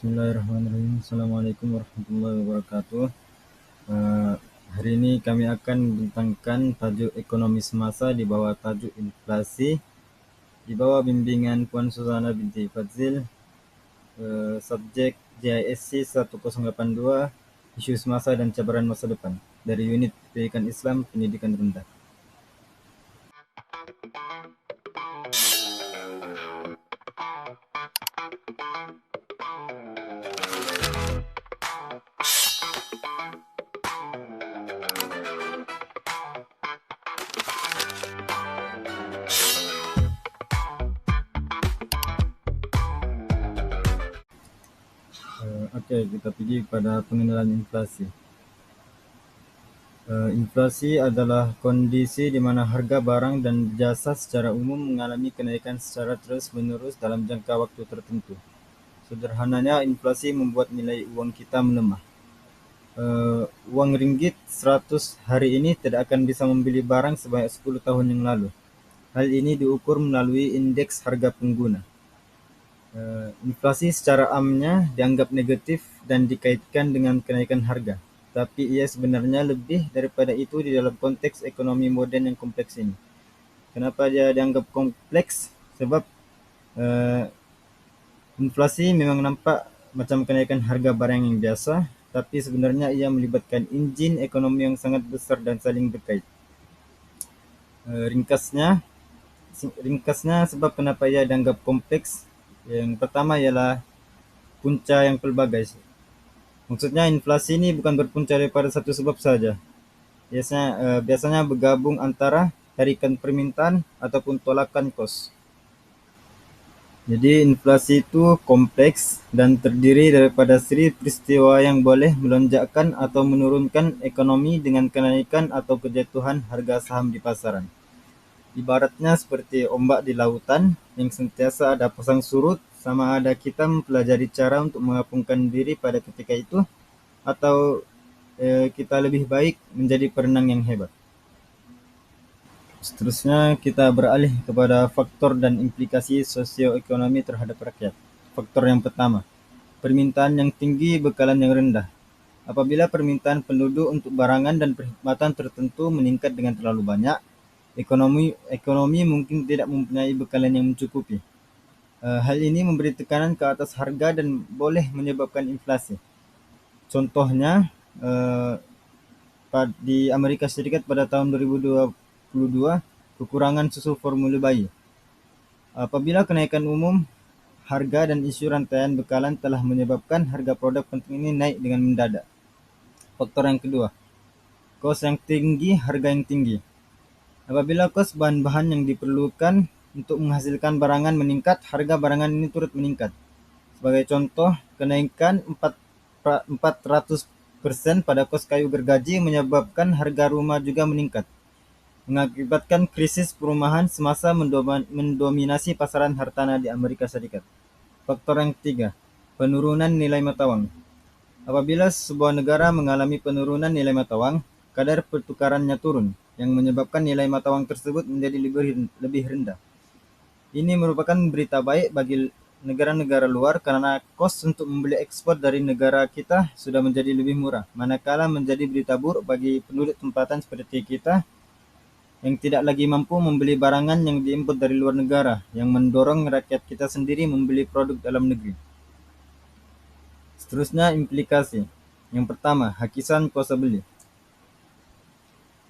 Bismillahirrahmanirrahim. Assalamualaikum warahmatullahi wabarakatuh. Eh, Hari ini kami akan membentangkan tajuk ekonomi semasa di bawah tajuk inflasi di bawah bimbingan Puan Suzana binti Fadzil. Subjek JISC 1082, isu semasa dan cabaran masa depan, dari unit Pendidikan Islam Pendidikan Rendah. Oke, kita pergi pada pengenalan inflasi. Inflasi adalah kondisi di mana harga barang dan jasa secara umum mengalami kenaikan secara terus-menerus dalam jangka waktu tertentu. Sederhananya, inflasi membuat nilai uang kita melemah. Uang ringgit 100 hari ini tidak akan bisa membeli barang sebanyak 10 tahun yang lalu. Hal ini diukur melalui indeks harga pengguna. Inflasi secara amnya dianggap negatif dan dikaitkan dengan kenaikan harga. Tapi ia sebenarnya lebih daripada itu di dalam konteks ekonomi modern yang kompleks ini. Kenapa dia dianggap kompleks? Sebab inflasi memang nampak macam kenaikan harga barang yang biasa, tapi sebenarnya ia melibatkan enjin ekonomi yang sangat besar dan saling berkait. Ringkasnya sebab kenapa ia dianggap kompleks. Yang pertama ialah punca yang pelbagai. Maksudnya inflasi ini bukan berpunca daripada satu sebab saja. Biasanya bergabung antara tarikan permintaan ataupun tolakan kos. Jadi inflasi itu kompleks dan terdiri daripada seri peristiwa yang boleh melonjakkan atau menurunkan ekonomi dengan kenaikan atau kejatuhan harga saham di pasaran. Ibaratnya seperti ombak di lautan yang sentiasa ada pasang surut, sama ada kita mempelajari cara untuk mengapungkan diri pada ketika itu, atau kita lebih baik menjadi perenang yang hebat. Seterusnya kita beralih kepada faktor dan implikasi sosioekonomi terhadap rakyat. Faktor yang pertama, permintaan yang tinggi, bekalan yang rendah. Apabila permintaan penduduk untuk barangan dan perkhidmatan tertentu meningkat dengan terlalu banyak, ekonomi mungkin tidak mempunyai bekalan yang mencukupi. Hal ini memberi tekanan ke atas harga dan boleh menyebabkan inflasi. Contohnya, di Amerika Serikat pada tahun 2022, kekurangan susu formula bayi. Apabila kenaikan umum harga dan isu rantaian bekalan telah menyebabkan harga produk penting ini naik dengan mendadak. Faktor yang kedua, kos yang tinggi, harga yang tinggi. Apabila kos bahan-bahan yang diperlukan untuk menghasilkan barangan meningkat, harga barangan ini turut meningkat. Sebagai contoh, kenaikan 400% pada kos kayu gergaji menyebabkan harga rumah juga meningkat, mengakibatkan krisis perumahan semasa mendominasi pasaran hartanah di Amerika Serikat. Faktor yang ketiga, penurunan nilai mata uang. Apabila sebuah negara mengalami penurunan nilai mata uang, kadar pertukarannya turun, yang menyebabkan nilai mata uang tersebut menjadi lebih rendah. Ini merupakan berita baik bagi negara-negara luar karena kos untuk membeli ekspor dari negara kita sudah menjadi lebih murah, manakala menjadi berita buruk bagi penduduk tempatan seperti kita yang tidak lagi mampu membeli barangan yang diimpor dari luar negara, yang mendorong rakyat kita sendiri membeli produk dalam negeri. Seterusnya, implikasi. Yang pertama, hakisan kuasa beli.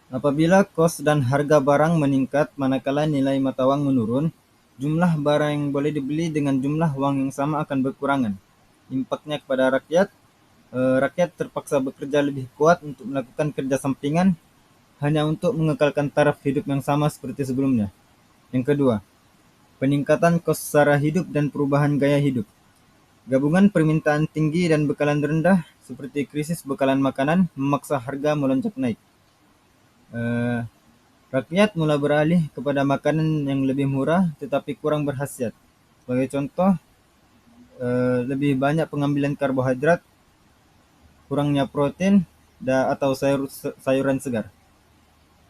Apabila kos dan harga barang meningkat manakala nilai mata uang menurun, jumlah barang yang boleh dibeli dengan jumlah uang yang sama akan berkurangan. Impaknya kepada rakyat terpaksa bekerja lebih kuat untuk melakukan kerja sampingan hanya untuk mengekalkan taraf hidup yang sama seperti sebelumnya. Yang kedua, peningkatan kos sara hidup dan perubahan gaya hidup. Gabungan permintaan tinggi dan bekalan rendah seperti krisis bekalan makanan memaksa harga melonjak naik. Rakyat mulai beralih kepada makanan yang lebih murah tetapi kurang berkhasiat. Sebagai contoh, lebih banyak pengambilan karbohidrat, kurangnya protein, atau sayuran segar.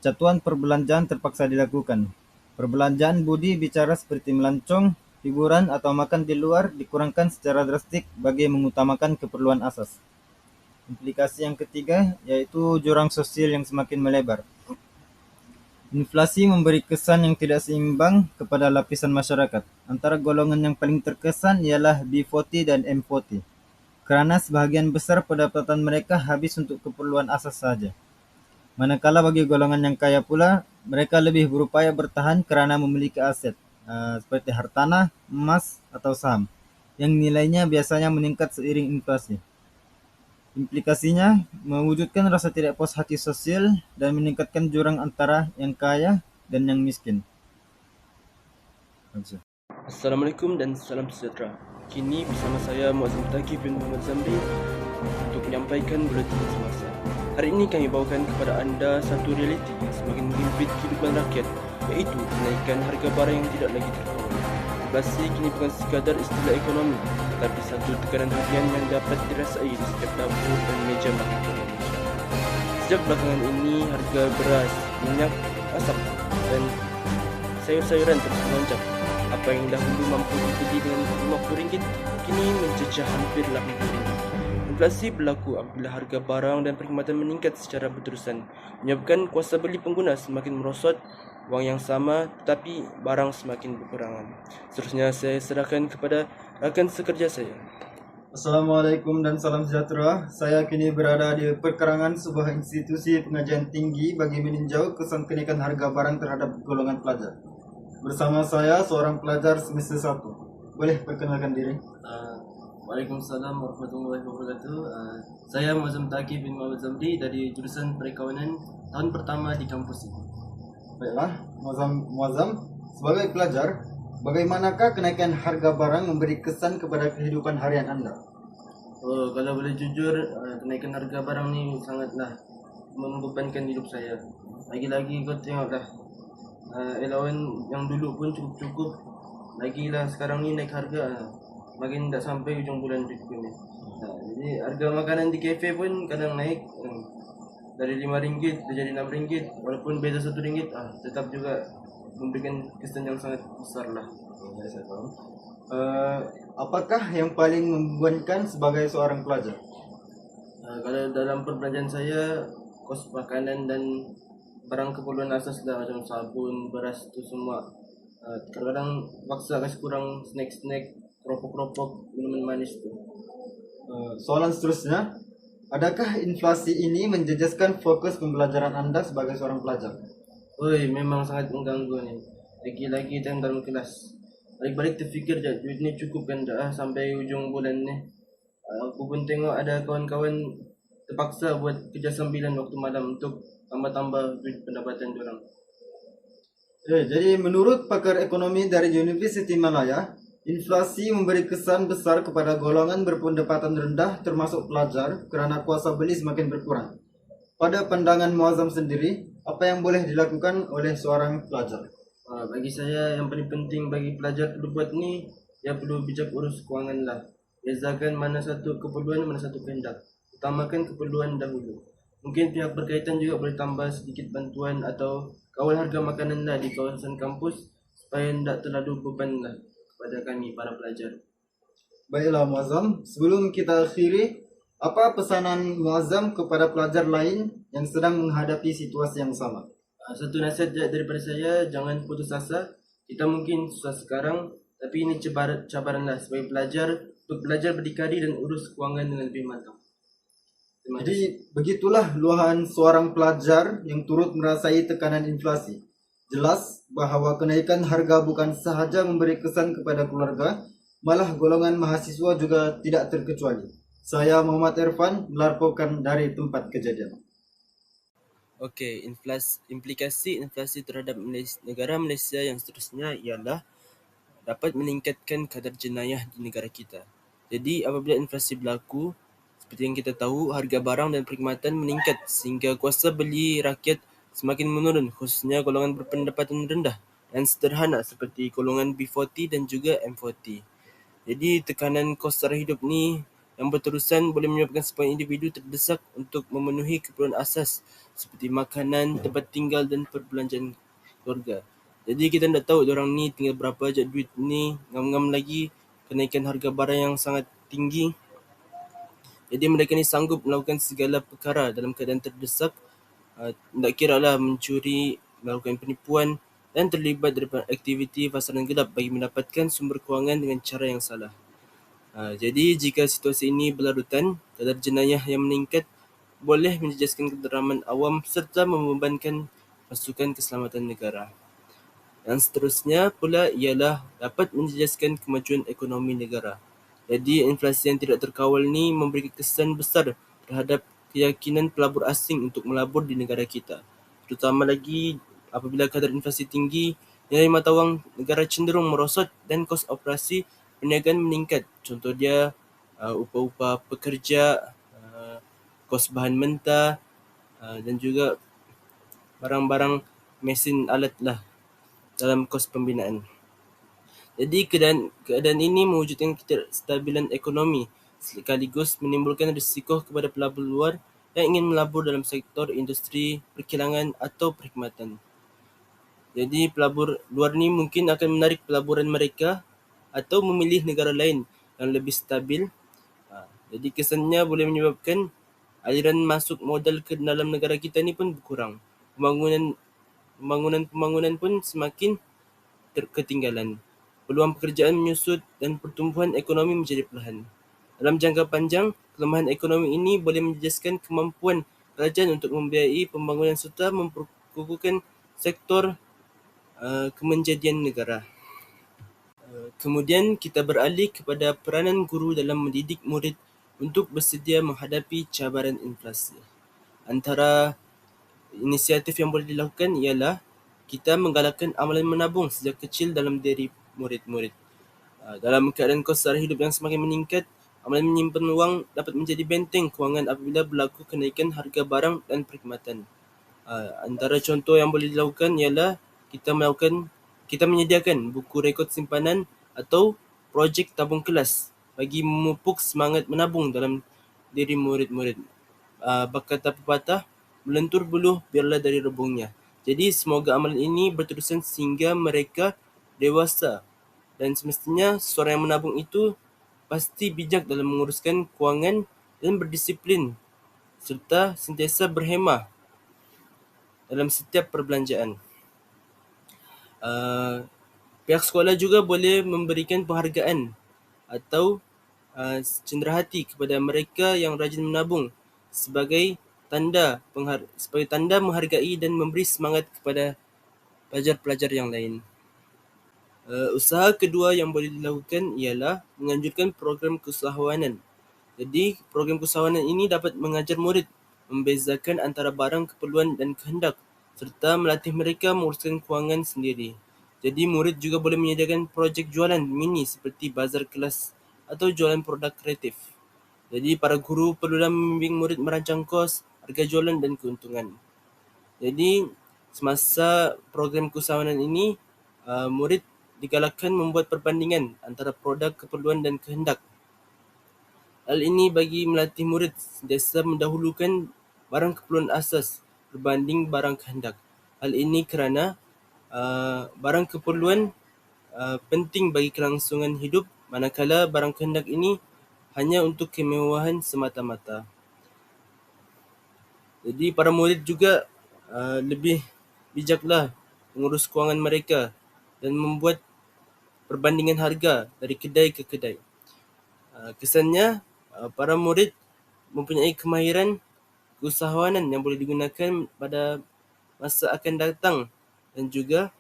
Catuan perbelanjaan terpaksa dilakukan. Perbelanjaan budi bicara seperti melancong hiburan atau makan di luar dikurangkan secara drastik bagi mengutamakan keperluan asas. Implikasi yang ketiga yaitu jurang sosial yang semakin melebar. Inflasi memberi kesan yang tidak seimbang kepada lapisan masyarakat. Antara golongan yang paling terkesan ialah B40 dan M40, kerana sebahagian besar pendapatan mereka habis untuk keperluan asas saja. Manakala bagi golongan yang kaya pula, mereka lebih berupaya bertahan kerana memiliki aset seperti hartanah, emas atau saham yang nilainya biasanya meningkat seiring inflasi. Implikasinya, mewujudkan rasa tidak puas hati sosial dan meningkatkan jurang antara yang kaya dan yang miskin. Assalamualaikum dan salam sejahtera. Kini bersama saya Muazzam Taqi bin Muhammad Zamri untuk menyampaikan buletin semasa. Hari ini kami bawakan kepada anda satu realiti yang semakin menghimpit kehidupan rakyat, iaitu kenaikan harga barang yang tidak lagi terkawal. Inflasi kini bukan sekadar istilah ekonomi, tetapi satu tekanan harian yang dapat dirasai di setiap dapur dan meja makan di Indonesia. Sejak belakangan ini, harga beras, minyak, asam dan sayur-sayuran terus melonjak. Apa yang dahulu mampu dibeli dengan RM50 kini menjejah hampir RM80. Inflasi berlaku apabila harga barang dan perkhidmatan meningkat secara berterusan, menyebabkan kuasa beli pengguna semakin merosot, wang yang sama tetapi barang semakin berkurangan. Seterusnya saya serahkan kepada rakan sekerja saya. Assalamualaikum dan salam sejahtera. Saya kini berada di perkarangan sebuah institusi pengajian tinggi bagi meninjau kesan kenaikan harga barang terhadap golongan pelajar. Bersama saya seorang pelajar semester 1. Boleh perkenalkan diri? Waalaikumsalam warahmatullahi wabarakatuh. Saya Muazzam Taqi bin Muhammad Zamri dari jurusan Perikawanan tahun pertama di kampus ini. Baiklah, Muazzam, sebagai pelajar, bagaimanakah kenaikan harga barang memberi kesan kepada kehidupan harian Anda? Kalau boleh jujur, kenaikan harga barang ni sangatlah membebankan hidup saya. Lagi-lagi kau tengoklah, allowance yang dulu pun cukup-cukup, lagilah sekarang ni naik harga. Makin tak sampai hujung bulan berikut ni. Jadi harga makanan di kafe pun kadang naik dari RM5 dah jadi RM6, walaupun beza RM1, tetap juga memberikan kesan yang sangat besar lah. Saya tahu. Apakah yang paling membebankan sebagai seorang pelajar? Kalau dalam perbelanjaan saya, kos makanan dan barang keperluan asas lah, macam sabun, beras tu semua. Kadang-kadang paksa kasih kurang snack-snack, keropok-keropok, minuman manis tu. Soalan seterusnya, adakah inflasi ini menjejaskan fokus pembelajaran Anda sebagai seorang pelajar? Memang sangat mengganggu ni. Lagi-lagi time dalam kelas. Balik-balik terfikir je, duit ni cukup kan dah sampai hujung bulan ni. Aku pun tengok ada kawan-kawan terpaksa buat kerja sambilan waktu malam untuk tambah-tambah duit pendapatan diorang. Jadi menurut pakar ekonomi dari Universiti Malaya, inflasi memberi kesan besar kepada golongan berpendapatan rendah termasuk pelajar kerana kuasa beli semakin berkurang. Pada pandangan Muazzam sendiri, apa yang boleh dilakukan oleh seorang pelajar? Bagi saya yang paling penting bagi pelajar perlu buat ni, dia perlu bijak urus kewangan lah. Bezakan mana satu keperluan, mana satu kehendak. Utamakan keperluan dahulu. Mungkin pihak berkaitan juga boleh tambah sedikit bantuan atau kawal harga makanan lah di kawasan kampus supaya tidak terlalu beban lah kepada kami para pelajar. Baiklah Muazzam, sebelum kita akhiri, apa pesanan Muazzam kepada pelajar lain yang sedang menghadapi situasi yang sama? Satu nasihat daripada saya, jangan putus asa. Kita mungkin susah sekarang, tapi ini cabaran lah sebagai pelajar untuk belajar berdikari dan urus kewangan dengan lebih matang. Jadi begitulah luahan seorang pelajar yang turut merasai tekanan inflasi. Jelas bahawa kenaikan harga bukan sahaja memberi kesan kepada keluarga, malah golongan mahasiswa juga tidak terkecuali. Saya Muhammad Irfan melaporkan dari tempat kejadian. Okey, implikasi inflasi terhadap negara Malaysia yang seterusnya ialah dapat meningkatkan kadar jenayah di negara kita. Jadi apabila inflasi berlaku, seperti yang kita tahu, harga barang dan perkhidmatan meningkat sehingga kuasa beli rakyat semakin menurun, khususnya golongan berpendapatan rendah dan sederhana seperti golongan B40 dan juga M40. Jadi tekanan kos sara hidup ni yang berterusan boleh menyebabkan sebahagian individu terdesak untuk memenuhi keperluan asas seperti makanan, tempat tinggal dan perbelanjaan keluarga. Jadi kita tidak tahu orang ni tinggal berapa je duit ni, ngam-ngam lagi kenaikan harga barang yang sangat tinggi. Jadi mereka ni sanggup melakukan segala perkara dalam keadaan terdesak, tidak kira lah mencuri, melakukan penipuan dan terlibat dalam aktiviti pasaran gelap bagi mendapatkan sumber kewangan dengan cara yang salah. Jadi jika situasi ini berlarutan, kadar jenayah yang meningkat boleh menjejaskan kedalaman awam serta membebankan pasukan keselamatan negara. Yang seterusnya pula ialah dapat menjejaskan kemajuan ekonomi negara. Jadi inflasi yang tidak terkawal ni memberi kesan besar terhadap keyakinan pelabur asing untuk melabur di negara kita. Terutama lagi apabila kadar inflasi tinggi, nilai mata wang negara cenderung merosot dan kos operasi perniagaan meningkat. Contoh dia upah-upah pekerja, kos bahan mentah dan juga barang-barang mesin alat lah dalam kos pembinaan. Jadi keadaan ini mewujudkan ketidakstabilan ekonomi sekaligus menimbulkan risiko kepada pelabur luar yang ingin melabur dalam sektor industri, perkilangan atau perkhidmatan. Jadi pelabur luar ni mungkin akan menarik pelaburan mereka atau memilih negara lain yang lebih stabil. Jadi kesannya boleh menyebabkan aliran masuk modal ke dalam negara kita ni pun berkurang. Pembangunan pun semakin ketinggalan. Peluang pekerjaan menyusut dan pertumbuhan ekonomi menjadi perlahan. Dalam jangka panjang, kelemahan ekonomi ini boleh menjejaskan kemampuan kerajaan untuk membiayai pembangunan serta memperkukuhkan sektor kemenjadian negara. Kemudian kita beralih kepada peranan guru dalam mendidik murid untuk bersedia menghadapi cabaran inflasi. Antara inisiatif yang boleh dilakukan ialah kita menggalakkan amalan menabung sejak kecil dalam diri murid-murid. Dalam keadaan kos sara hidup yang semakin meningkat, amalan menyimpan wang dapat menjadi benteng kewangan apabila berlaku kenaikan harga barang dan perkhidmatan. Antara contoh yang boleh dilakukan ialah kita menyediakan buku rekod simpanan atau projek tabung kelas bagi memupuk semangat menabung dalam diri murid-murid. Berkata pepatah, melentur buluh biarlah dari rebungnya. Jadi semoga amalan ini berterusan sehingga mereka dewasa dan semestinya seorang yang menabung itu pasti bijak dalam menguruskan kewangan dan berdisiplin serta sentiasa berhemah dalam setiap perbelanjaan. Pihak sekolah juga boleh memberikan penghargaan atau cenderahati kepada mereka yang rajin menabung sebagai tanda menghargai dan memberi semangat kepada pelajar-pelajar yang lain. Usaha kedua yang boleh dilakukan ialah menganjurkan program keusahawanan. Jadi program keusahawanan ini dapat mengajar murid membezakan antara barang keperluan dan kehendak serta melatih mereka menguruskan kewangan sendiri. Jadi murid juga boleh menyediakan projek jualan mini seperti bazar kelas atau jualan produk kreatif. Jadi para guru perlulah membimbing murid merancang kos, harga jualan dan keuntungan. Jadi semasa program keusahawanan ini, murid digalakkan membuat perbandingan antara produk keperluan dan kehendak. Hal ini bagi melatih murid sentiasa mendahulukan barang keperluan asas berbanding barang kehendak. Hal ini kerana barang keperluan penting bagi kelangsungan hidup, manakala barang kehendak ini hanya untuk kemewahan semata-mata. Jadi para murid juga lebih bijaklah mengurus kewangan mereka dan membuat perbandingan harga dari kedai ke kedai. Kesannya para murid mempunyai kemahiran keusahawanan yang boleh digunakan pada masa akan datang dan juga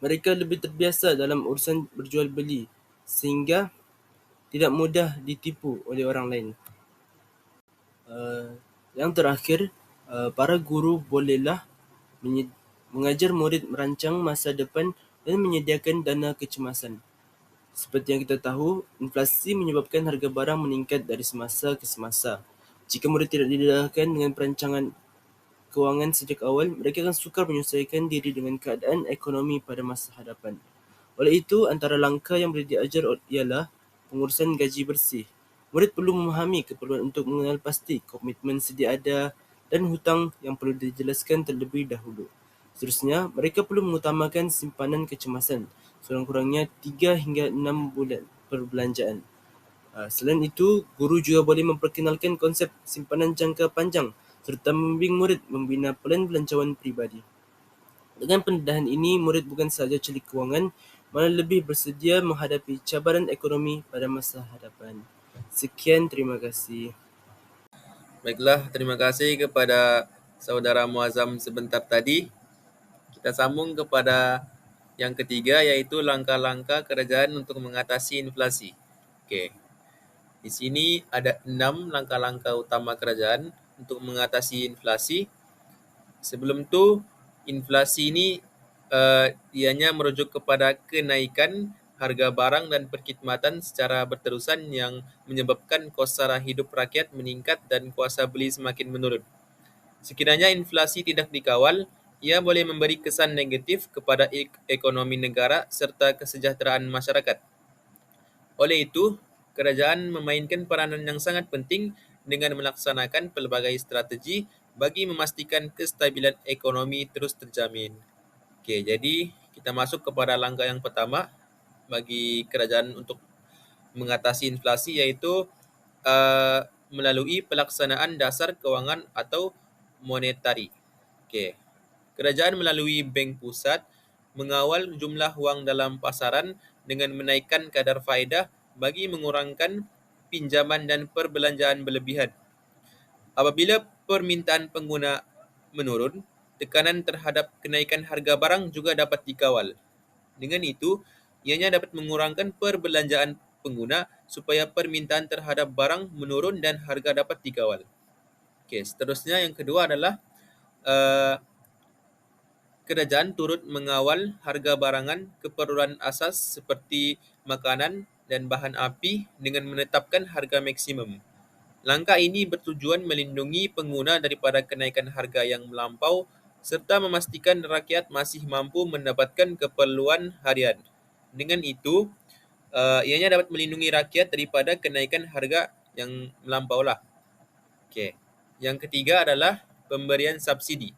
mereka lebih terbiasa dalam urusan berjual beli sehingga tidak mudah ditipu oleh orang lain. Yang terakhir, para guru bolehlah mengajar murid merancang masa depan dan menyediakan dana kecemasan. Seperti yang kita tahu, inflasi menyebabkan harga barang meningkat dari semasa ke semasa. Jika murid tidak didedahkan dengan perancangan kewangan sejak awal, mereka akan sukar menyesuaikan diri dengan keadaan ekonomi pada masa hadapan. Oleh itu, antara langkah yang boleh diajar ialah pengurusan gaji bersih. Murid perlu memahami keperluan untuk mengenal pasti komitmen sedia ada dan hutang yang perlu dijelaskan terlebih dahulu. Seterusnya, mereka perlu mengutamakan simpanan kecemasan, sekurang-kurangnya 3 hingga 6 bulan perbelanjaan. Selain itu, guru juga boleh memperkenalkan konsep simpanan jangka panjang serta membimbing murid membina pelan belanjawan peribadi. Dengan pendedahan ini, murid bukan sahaja celik kewangan, malah lebih bersedia menghadapi cabaran ekonomi pada masa hadapan. Sekian, terima kasih. Baiklah, terima kasih kepada saudara Muazzam sebentar tadi. Kita sambung kepada yang ketiga, yaitu langkah-langkah kerajaan untuk mengatasi inflasi. Oke, di sini ada 6 langkah-langkah utama kerajaan untuk mengatasi inflasi. Sebelum itu, inflasi ini ianya merujuk kepada kenaikan harga barang dan perkhidmatan secara berterusan yang menyebabkan kos sara hidup rakyat meningkat dan kuasa beli semakin menurun. Sekiranya inflasi tidak dikawal, ia boleh memberi kesan negatif kepada ekonomi negara serta kesejahteraan masyarakat. Oleh itu, kerajaan memainkan peranan yang sangat penting dengan melaksanakan pelbagai strategi bagi memastikan kestabilan ekonomi terus terjamin. Oke, jadi kita masuk kepada langkah yang pertama bagi kerajaan untuk mengatasi inflasi, yaitu melalui pelaksanaan dasar kewangan atau monetari. Oke. Kerajaan melalui Bank Pusat mengawal jumlah wang dalam pasaran dengan menaikkan kadar faedah bagi mengurangkan pinjaman dan perbelanjaan berlebihan. Apabila permintaan pengguna menurun, tekanan terhadap kenaikan harga barang juga dapat dikawal. Dengan itu, ianya dapat mengurangkan perbelanjaan pengguna supaya permintaan terhadap barang menurun dan harga dapat dikawal. Oke, seterusnya yang kedua adalah kerajaan turut mengawal harga barangan keperluan asas seperti makanan dan bahan api dengan menetapkan harga maksimum. Langkah ini bertujuan melindungi pengguna daripada kenaikan harga yang melampau serta memastikan rakyat masih mampu mendapatkan keperluan harian. Dengan itu, ianya dapat melindungi rakyat daripada kenaikan harga yang melampau lah. Okey. Yang ketiga adalah pemberian subsidi.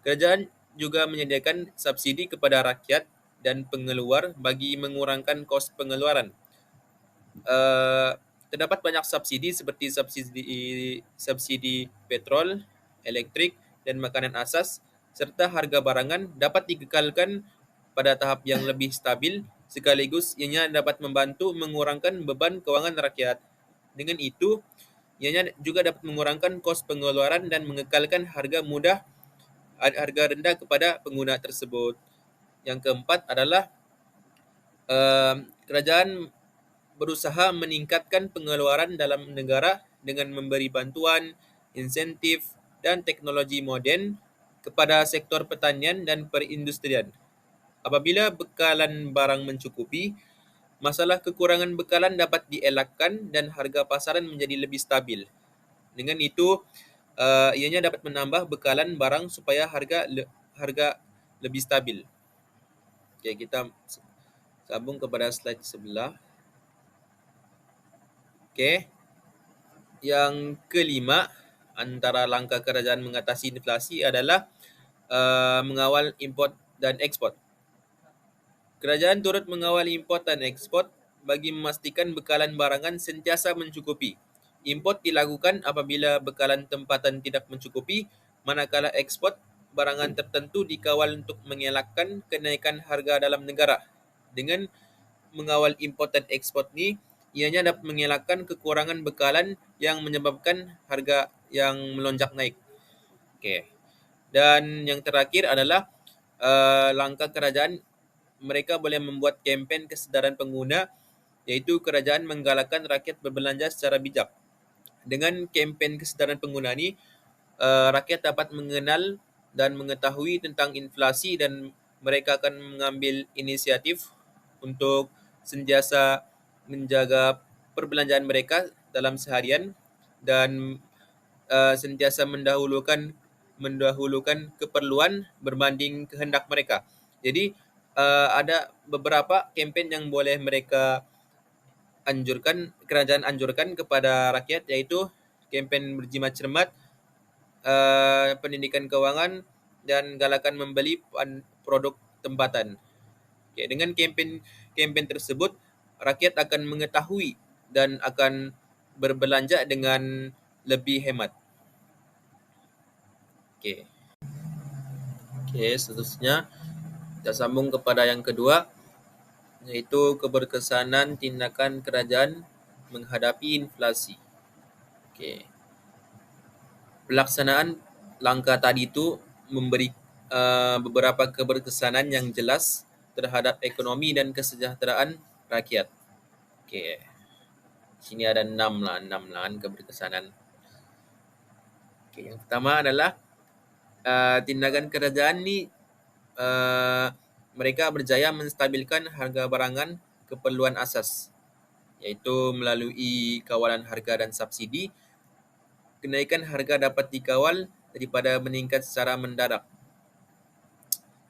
Kerajaan juga menyediakan subsidi kepada rakyat dan pengeluar bagi mengurangkan kos pengeluaran. Terdapat banyak subsidi seperti subsidi petrol, elektrik, dan makanan asas, serta harga barangan dapat dikekalkan pada tahap yang lebih stabil, sekaligus ianya dapat membantu mengurangkan beban kewangan rakyat. Dengan itu, ianya juga dapat mengurangkan kos pengeluaran dan mengekalkan harga rendah kepada pengguna tersebut. Yang keempat adalah kerajaan berusaha meningkatkan pengeluaran dalam negara dengan memberi bantuan, insentif, dan teknologi moden kepada sektor pertanian dan perindustrian. Apabila bekalan barang mencukupi, masalah kekurangan bekalan dapat dielakkan dan harga pasaran menjadi lebih stabil. Dengan itu, ianya dapat menambah bekalan barang supaya harga lebih stabil. Okey, kita sambung kepada slide sebelah. Okey. Yang kelima, antara langkah kerajaan mengatasi inflasi adalah mengawal import dan ekspor. Kerajaan turut mengawal import dan ekspor bagi memastikan bekalan barangan sentiasa mencukupi. Import dilakukan apabila bekalan tempatan tidak mencukupi, manakala ekspor barangan tertentu dikawal untuk mengelakkan kenaikan harga dalam negara. Dengan mengawal import dan ekspor ni, ianya dapat mengelakkan kekurangan bekalan yang menyebabkan harga yang melonjak naik. Okey. Dan yang terakhir adalah langkah kerajaan, mereka boleh membuat kempen kesedaran pengguna, iaitu kerajaan menggalakkan rakyat berbelanja secara bijak. Dengan kempen kesedaran pengguna ni, rakyat dapat mengenal dan mengetahui tentang inflasi dan mereka akan mengambil inisiatif untuk sentiasa menjaga perbelanjaan mereka dalam seharian dan sentiasa mendahulukan keperluan berbanding kehendak mereka. Jadi ada beberapa kempen yang boleh kerajaan anjurkan kepada rakyat, iaitu kempen berjimat cermat, pendidikan kewangan, dan galakan membeli produk tempatan. Dengan kempen tersebut, rakyat akan mengetahui dan akan berbelanja dengan lebih hemat. Seterusnya kita sambung kepada yang kedua, yaitu keberkesanan tindakan kerajaan menghadapi inflasi. Pelaksanaan langkah tadi itu memberi beberapa keberkesanan yang jelas terhadap ekonomi dan kesejahteraan rakyat. Sini ada 6 keberkesanan. Yang pertama adalah tindakan kerajaan ni mereka berjaya menstabilkan harga barangan keperluan asas, iaitu melalui kawalan harga dan subsidi. Kenaikan harga dapat dikawal daripada meningkat secara mendadak.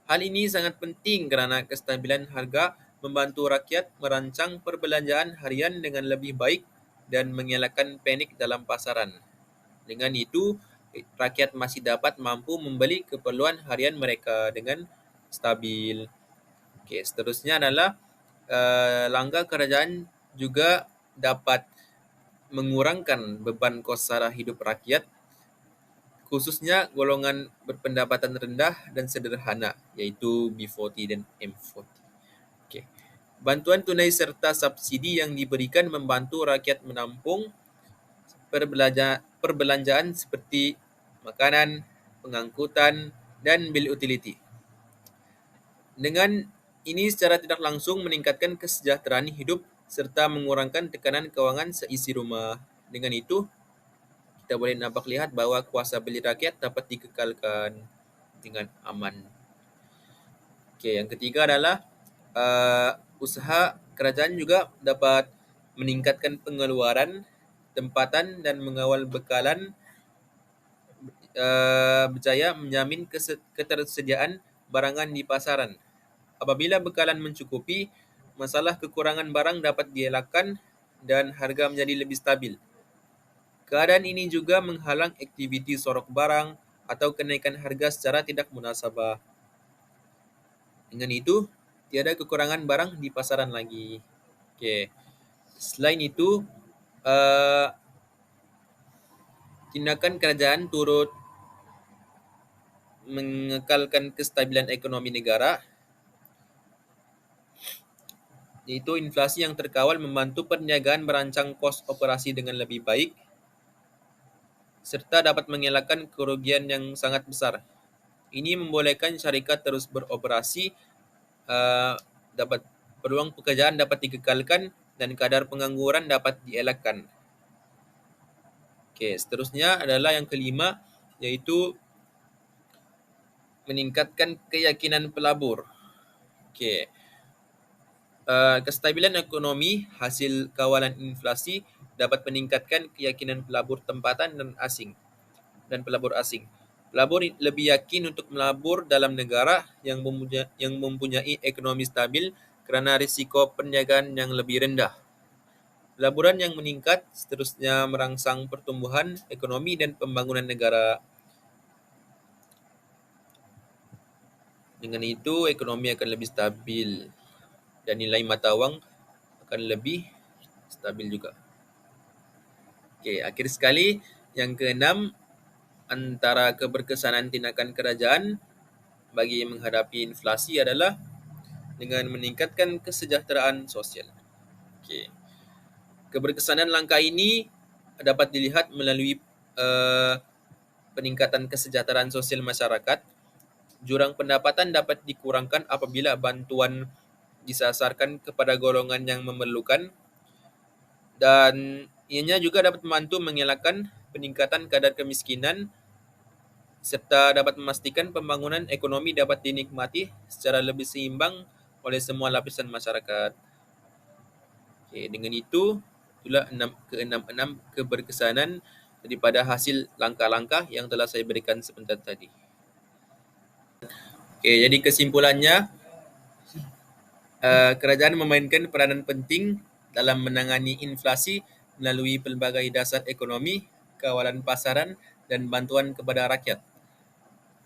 Hal ini sangat penting kerana kestabilan harga membantu rakyat merancang perbelanjaan harian dengan lebih baik dan mengelakkan panik dalam pasaran. Dengan itu, rakyat masih dapat mampu membeli keperluan harian mereka dengan stabil. Seterusnya adalah langkah kerajaan juga dapat mengurangkan beban kos sara hidup rakyat, khususnya golongan berpendapatan rendah dan sederhana, iaitu B40 dan M40. Bantuan tunai serta subsidi yang diberikan membantu rakyat menampung perbelanjaan seperti makanan, pengangkutan, dan bil utiliti. Dengan ini secara tidak langsung meningkatkan kesejahteraan hidup serta mengurangkan tekanan kewangan seisi rumah. Dengan itu, kita boleh nampak lihat bahawa kuasa beli rakyat dapat dikekalkan dengan aman. Yang ketiga adalah usaha kerajaan juga dapat meningkatkan pengeluaran, tempatan dan mengawal bekalan, berjaya menjamin ketersediaan barangan di pasaran. Apabila bekalan mencukupi, masalah kekurangan barang dapat dielakkan dan harga menjadi lebih stabil. Keadaan ini juga menghalang aktiviti sorok barang atau kenaikan harga secara tidak munasabah. Dengan itu, tiada kekurangan barang di pasaran lagi. Selain itu, tindakan kerajaan turut mengekalkan kestabilan ekonomi negara, yaitu inflasi yang terkawal membantu perniagaan merancang kos operasi dengan lebih baik, serta dapat mengelakkan kerugian yang sangat besar. Ini membolehkan syarikat terus beroperasi, peluang pekerjaan dapat dikekalkan dan kadar pengangguran dapat dielakkan. Seterusnya adalah yang kelima, yaitu meningkatkan keyakinan pelabur. Kestabilan ekonomi hasil kawalan inflasi dapat meningkatkan keyakinan pelabur tempatan dan pelabur asing. Pelabur lebih yakin untuk melabur dalam negara yang mempunyai ekonomi stabil kerana risiko perniagaan yang lebih rendah. Pelaburan yang meningkat seterusnya merangsang pertumbuhan ekonomi dan pembangunan negara. Dengan itu, ekonomi akan lebih stabil dan nilai mata wang akan lebih stabil juga. Akhir sekali, yang keenam, antara keberkesanan tindakan kerajaan bagi menghadapi inflasi adalah dengan meningkatkan kesejahteraan sosial. Keberkesanan langkah ini dapat dilihat melalui peningkatan kesejahteraan sosial masyarakat. Jurang pendapatan dapat dikurangkan apabila bantuan disasarkan kepada golongan yang memerlukan, dan ianya juga dapat membantu mengelakkan peningkatan kadar kemiskinan serta dapat memastikan pembangunan ekonomi dapat dinikmati secara lebih seimbang oleh semua lapisan masyarakat. Dengan itu, itulah keenam keberkesanan daripada hasil langkah-langkah yang telah saya berikan sebentar tadi. Jadi kesimpulannya, kerajaan memainkan peranan penting dalam menangani inflasi melalui pelbagai dasar ekonomi, kawalan pasaran dan bantuan kepada rakyat.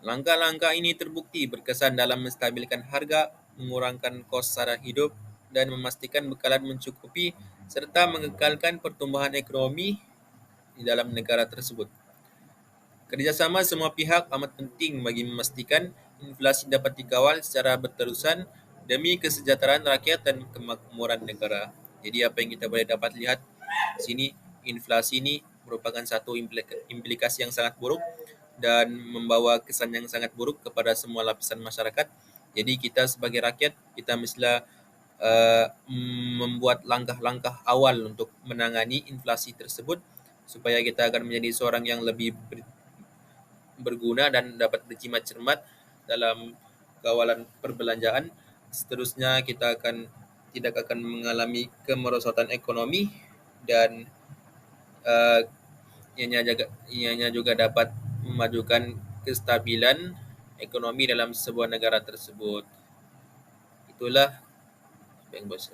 Langkah-langkah ini terbukti berkesan dalam menstabilkan harga, mengurangkan kos sara hidup, dan memastikan bekalan mencukupi serta mengekalkan pertumbuhan ekonomi di dalam negara tersebut. Kerjasama semua pihak amat penting bagi memastikan inflasi dapat dikawal secara berterusan demi kesejahteraan rakyat dan kemakmuran negara. Jadi apa yang kita boleh dapat lihat di sini, inflasi ini merupakan satu implikasi yang sangat buruk dan membawa kesan yang sangat buruk kepada semua lapisan masyarakat. Jadi kita sebagai rakyat, kita mestilah membuat langkah-langkah awal untuk menangani inflasi tersebut supaya kita akan menjadi seorang yang lebih berguna dan dapat berjimat cermat dalam kawalan perbelanjaan. Seterusnya kita tidak akan mengalami kemerosotan ekonomi dan ianya juga dapat memajukan kestabilan ekonomi dalam sebuah negara tersebut. Itulah yang bos.